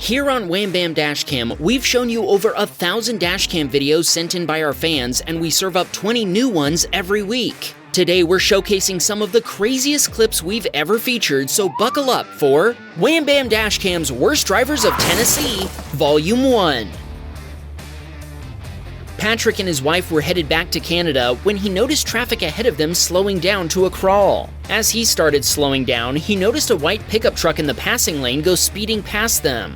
Here on Wham Baam Dashcam, we've shown you over 1,000 dashcam videos sent in by our fans, and we serve up 20 new ones every week. Today we're showcasing some of the craziest clips we've ever featured, so buckle up for Wham Baam Dashcam's Worst Drivers of Tennessee, Volume 1. Patrick and his wife were headed back to Canada when he noticed traffic ahead of them slowing down to a crawl. As he started slowing down, he noticed a white pickup truck in the passing lane go speeding past them.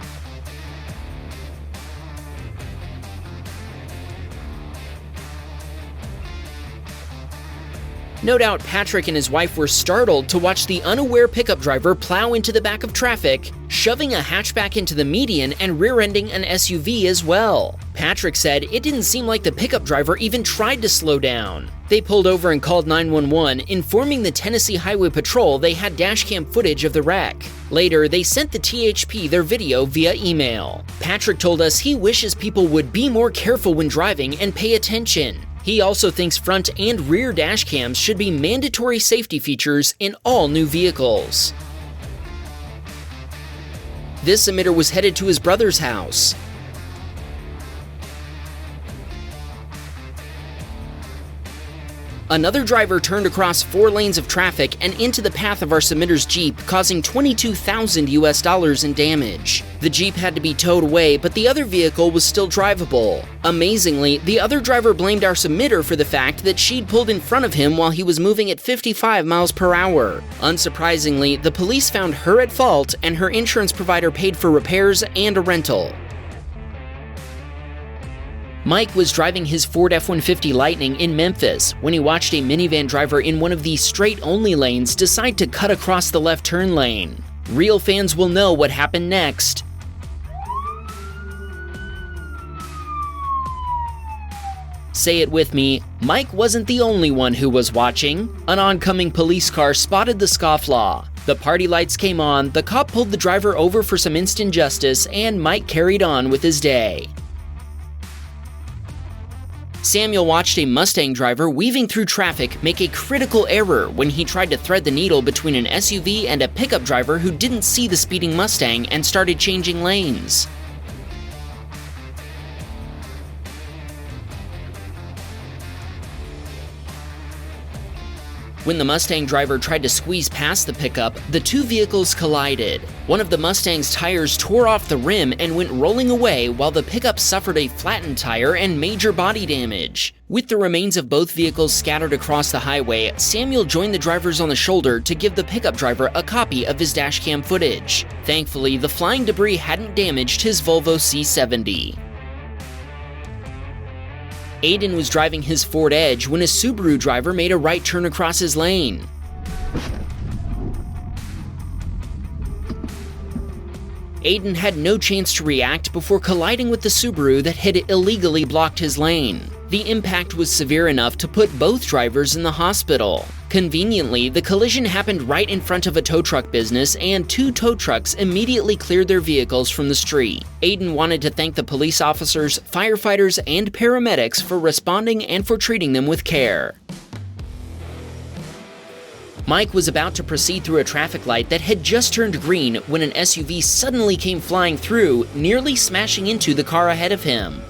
No doubt Patrick and his wife were startled to watch the unaware pickup driver plow into the back of traffic, shoving a hatchback into the median and rear-ending an SUV as well. Patrick said it didn't seem like the pickup driver even tried to slow down. They pulled over and called 911, informing the Tennessee Highway Patrol they had dashcam footage of the wreck. Later, they sent the THP their video via email. Patrick told us he wishes people would be more careful when driving and pay attention. He also thinks front and rear dash cams should be mandatory safety features in all new vehicles. This emitter was headed to his brother's house. Another driver turned across 4 lanes of traffic and into the path of our submitter's Jeep, causing $22,000 in damage. The Jeep had to be towed away, but the other vehicle was still drivable. Amazingly, the other driver blamed our submitter for the fact that she'd pulled in front of him while he was moving at 55 miles per hour. Unsurprisingly, the police found her at fault, and her insurance provider paid for repairs and a rental. Mike was driving his Ford F-150 Lightning in Memphis when he watched a minivan driver in one of these straight-only lanes decide to cut across the left turn lane. Real fans will know what happened next. Say it with me, Mike wasn't the only one who was watching. An oncoming police car spotted the scofflaw. The party lights came on, the cop pulled the driver over for some instant justice, and Mike carried on with his day. Samuel watched a Mustang driver weaving through traffic make a critical error when he tried to thread the needle between an SUV and a pickup driver who didn't see the speeding Mustang and started changing lanes. When the Mustang driver tried to squeeze past the pickup, the two vehicles collided. One of the Mustang's tires tore off the rim and went rolling away, while the pickup suffered a flattened tire and major body damage. With the remains of both vehicles scattered across the highway, Samuel joined the drivers on the shoulder to give the pickup driver a copy of his dashcam footage. Thankfully, the flying debris hadn't damaged his Volvo C70. Aiden was driving his Ford Edge when a Subaru driver made a right turn across his lane. Aiden had no chance to react before colliding with the Subaru that had illegally blocked his lane. The impact was severe enough to put both drivers in the hospital. Conveniently, the collision happened right in front of a tow truck business, and 2 tow trucks immediately cleared their vehicles from the street. Aiden wanted to thank the police officers, firefighters, and paramedics for responding and for treating them with care. Mike was about to proceed through a traffic light that had just turned green when an SUV suddenly came flying through, nearly smashing into the car ahead of him.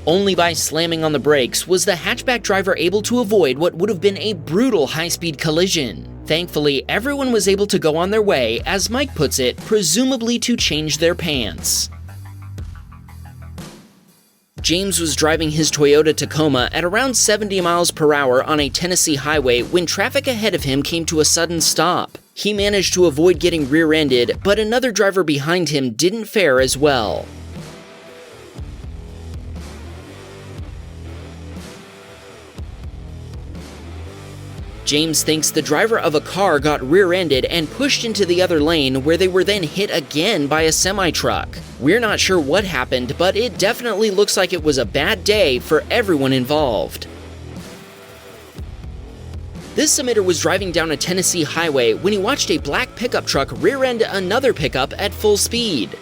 Only by slamming on the brakes was the hatchback driver able to avoid what would have been a brutal high-speed collision. Thankfully, everyone was able to go on their way, as Mike puts it, presumably to change their pants. James was driving his Toyota Tacoma at around 70 miles per hour on a Tennessee highway when traffic ahead of him came to a sudden stop. He managed to avoid getting rear-ended, but another driver behind him didn't fare as well. James thinks the driver of a car got rear-ended and pushed into the other lane, where they were then hit again by a semi-truck. We're not sure what happened, but it definitely looks like it was a bad day for everyone involved. This emitter was driving down a Tennessee highway when he watched a black pickup truck rear-end another pickup at full speed.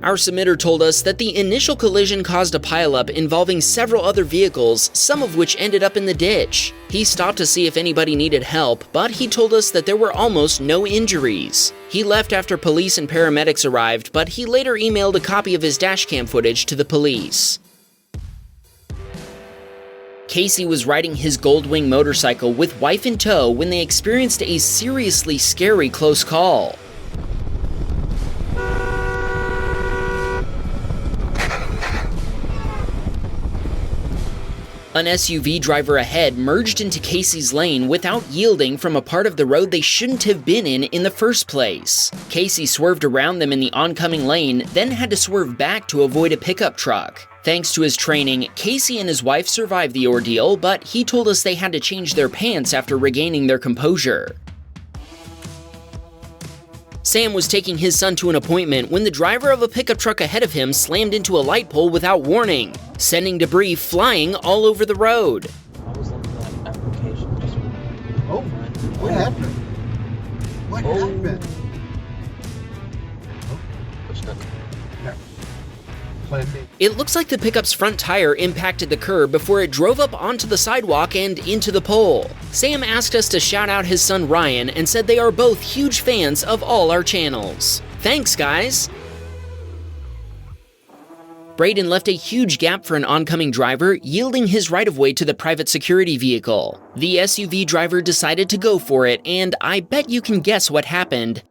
Our submitter told us that the initial collision caused a pileup involving several other vehicles, some of which ended up in the ditch. He stopped to see if anybody needed help, but he told us that there were almost no injuries. He left after police and paramedics arrived, but he later emailed a copy of his dashcam footage to the police. Casey was riding his Goldwing motorcycle with wife in tow when they experienced a seriously scary close call. An SUV driver ahead merged into Casey's lane without yielding from a part of the road they shouldn't have been in the first place. Casey swerved around them in the oncoming lane, then had to swerve back to avoid a pickup truck. Thanks to his training, Casey and his wife survived the ordeal, but he told us they had to change their pants after regaining their composure. Sam was taking his son to an appointment when the driver of a pickup truck ahead of him slammed into a light pole without warning, sending debris flying all over the road. I was looking at application just Oh, what happened? What happened? pushed up. No. Plan B. It looks like the pickup's front tire impacted the curb before it drove up onto the sidewalk and into the pole. Sam asked us to shout out his son Ryan and said they are both huge fans of all our channels. Thanks, guys! Braden left a huge gap for an oncoming driver, yielding his right-of-way to the private security vehicle. The SUV driver decided to go for it, and I bet you can guess what happened.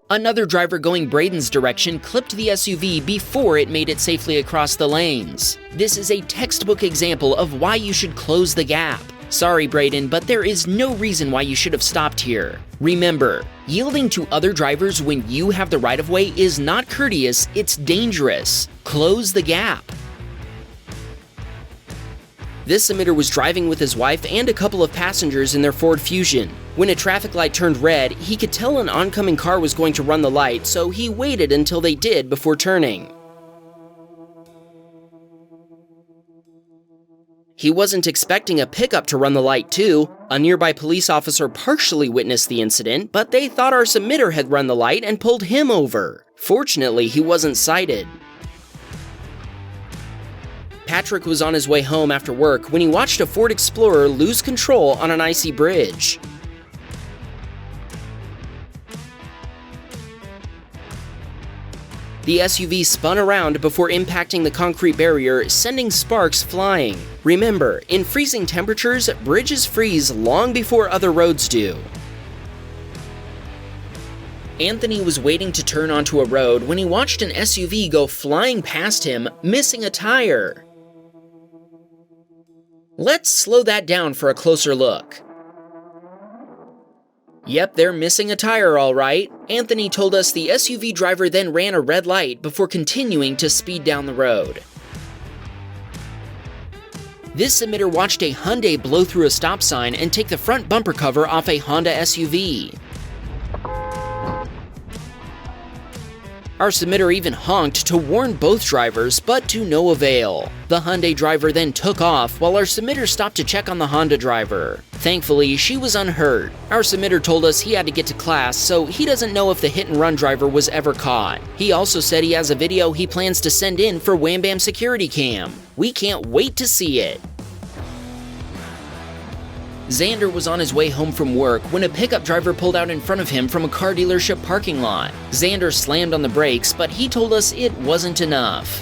Another driver going Braden's direction clipped the SUV before it made it safely across the lanes. This is a textbook example of why you should close the gap. Sorry, Braden, but there is no reason why you should have stopped here. Remember, yielding to other drivers when you have the right-of-way is not courteous, it's dangerous. Close the gap. This submitter was driving with his wife and a couple of passengers in their Ford Fusion. When a traffic light turned red, he could tell an oncoming car was going to run the light, so he waited until they did before turning. He wasn't expecting a pickup to run the light too. A nearby police officer partially witnessed the incident, but they thought our submitter had run the light and pulled him over. Fortunately, he wasn't cited. Patrick was on his way home after work when he watched a Ford Explorer lose control on an icy bridge. The SUV spun around before impacting the concrete barrier, sending sparks flying. Remember, in freezing temperatures, bridges freeze long before other roads do. Anthony was waiting to turn onto a road when he watched an SUV go flying past him, missing a tire. Let's slow that down for a closer look. Yep, they're missing a tire all right. Anthony told us the SUV driver then ran a red light before continuing to speed down the road. This submitter watched a Hyundai blow through a stop sign and take the front bumper cover off a Honda SUV. Our submitter even honked to warn both drivers, but to no avail. The Hyundai driver then took off while our submitter stopped to check on the Honda driver. Thankfully, she was unhurt. Our submitter told us he had to get to class, so he doesn't know if the hit-and-run driver was ever caught. He also said he has a video he plans to send in for Wham Bam Security Cam. We can't wait to see it. Xander was on his way home from work when a pickup driver pulled out in front of him from a car dealership parking lot. Xander slammed on the brakes, but he told us it wasn't enough.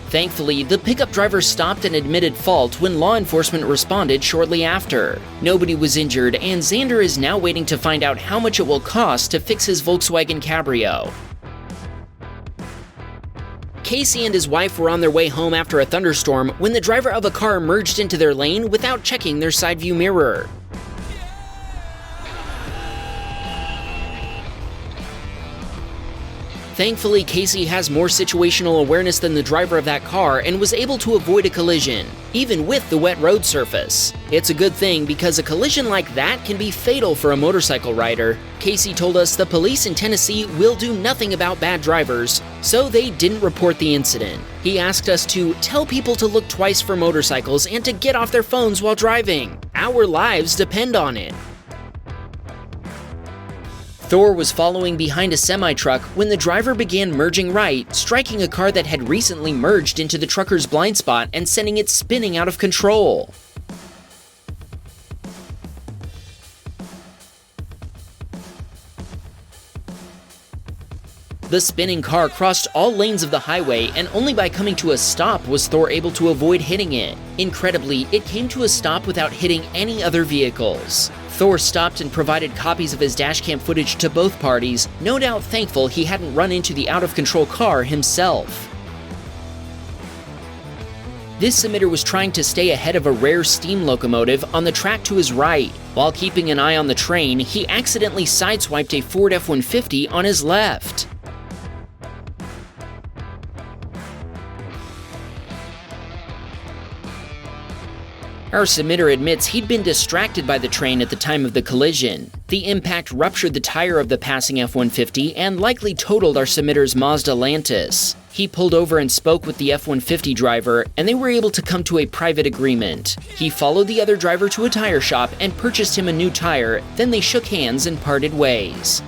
Thankfully, the pickup driver stopped and admitted fault when law enforcement responded shortly after. Nobody was injured, and Xander is now waiting to find out how much it will cost to fix his Volkswagen Cabrio. Casey and his wife were on their way home after a thunderstorm when the driver of a car merged into their lane without checking their side view mirror. Thankfully, Casey has more situational awareness than the driver of that car and was able to avoid a collision, even with the wet road surface. It's a good thing because a collision like that can be fatal for a motorcycle rider. Casey told us the police in Tennessee will do nothing about bad drivers, so they didn't report the incident. He asked us to tell people to look twice for motorcycles and to get off their phones while driving. Our lives depend on it. Thor was following behind a semi-truck when the driver began merging right, striking a car that had recently merged into the trucker's blind spot and sending it spinning out of control. The spinning car crossed all lanes of the highway, and only by coming to a stop was Thor able to avoid hitting it. Incredibly, it came to a stop without hitting any other vehicles. Thor stopped and provided copies of his dashcam footage to both parties, no doubt thankful he hadn't run into the out-of-control car himself. This submitter was trying to stay ahead of a rare steam locomotive on the track to his right. While keeping an eye on the train, he accidentally sideswiped a Ford F-150 on his left. Our submitter admits he'd been distracted by the train at the time of the collision. The impact ruptured the tire of the passing F-150 and likely totaled our submitter's Mazda Lantis. He pulled over and spoke with the F-150 driver, and they were able to come to a private agreement. He followed the other driver to a tire shop and purchased him a new tire, then they shook hands and parted ways.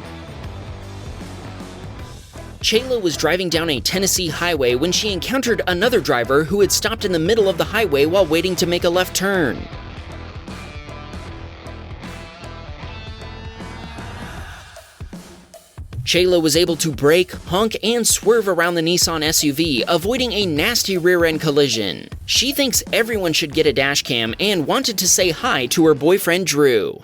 Chayla was driving down a Tennessee highway when she encountered another driver who had stopped in the middle of the highway while waiting to make a left turn. Chayla was able to brake, honk, and swerve around the Nissan SUV, avoiding a nasty rear-end collision. She thinks everyone should get a dashcam and wanted to say hi to her boyfriend Drew.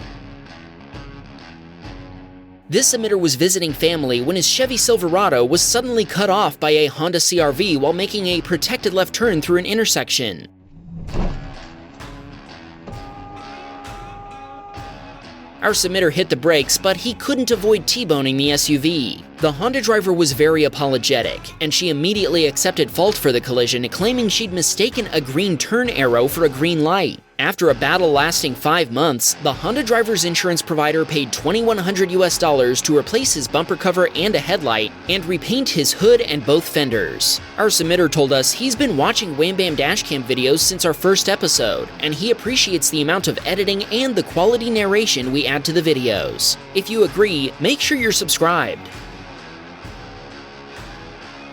This submitter was visiting family when his Chevy Silverado was suddenly cut off by a Honda CR-V while making a protected left turn through an intersection. Our submitter hit the brakes, but he couldn't avoid T-boning the SUV. The Honda driver was very apologetic, and she immediately accepted fault for the collision, claiming she'd mistaken a green turn arrow for a green light. After a battle lasting 5 months, the Honda driver's insurance provider paid $2,100 to replace his bumper cover and a headlight, and repaint his hood and both fenders. Our submitter told us he's been watching Wham Baam Dashcam videos since our first episode, and he appreciates the amount of editing and the quality narration we add to the videos. If you agree, make sure you're subscribed.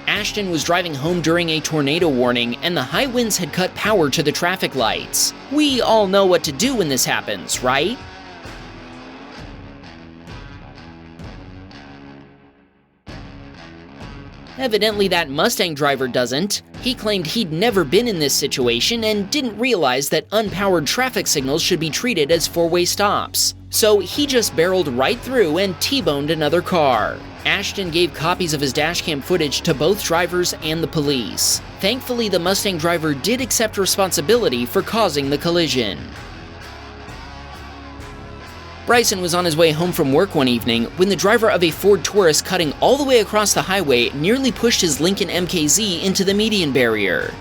Ashton was driving home during a tornado warning, and the high winds had cut power to the traffic lights. We all know what to do when this happens, right? Evidently that Mustang driver doesn't. He claimed he'd never been in this situation and didn't realize that unpowered traffic signals should be treated as four-way stops. So he just barreled right through and T-boned another car. Ashton gave copies of his dashcam footage to both drivers and the police. Thankfully, the Mustang driver did accept responsibility for causing the collision. Bryson was on his way home from work one evening when the driver of a Ford Taurus cutting all the way across the highway nearly pushed his Lincoln MKZ into the median barrier.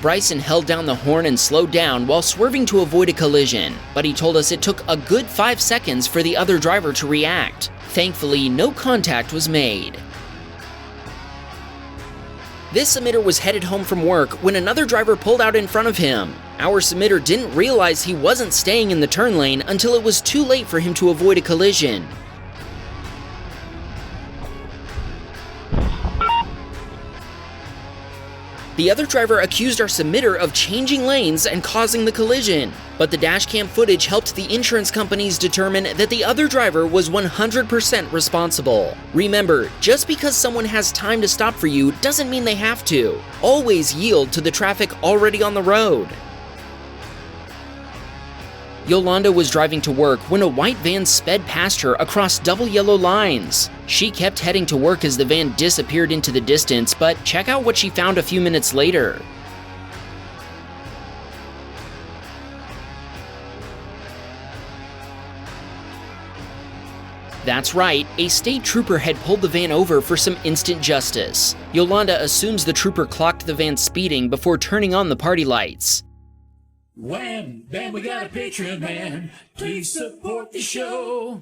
Bryson held down the horn and slowed down while swerving to avoid a collision, but he told us it took a good 5 seconds for the other driver to react. Thankfully, no contact was made. This submitter was headed home from work when another driver pulled out in front of him. Our submitter didn't realize he wasn't staying in the turn lane until it was too late for him to avoid a collision. The other driver accused our submitter of changing lanes and causing the collision, but the dashcam footage helped the insurance companies determine that the other driver was 100% responsible. Remember, just because someone has time to stop for you doesn't mean they have to. Always yield to the traffic already on the road. Yolanda was driving to work when a white van sped past her across double yellow lines. She kept heading to work as the van disappeared into the distance, but check out what she found a few minutes later. That's right, a state trooper had pulled the van over for some instant justice. Yolanda assumes the trooper clocked the van speeding before turning on the party lights. Wham! Bam, we got a Patreon, man. Please support the show.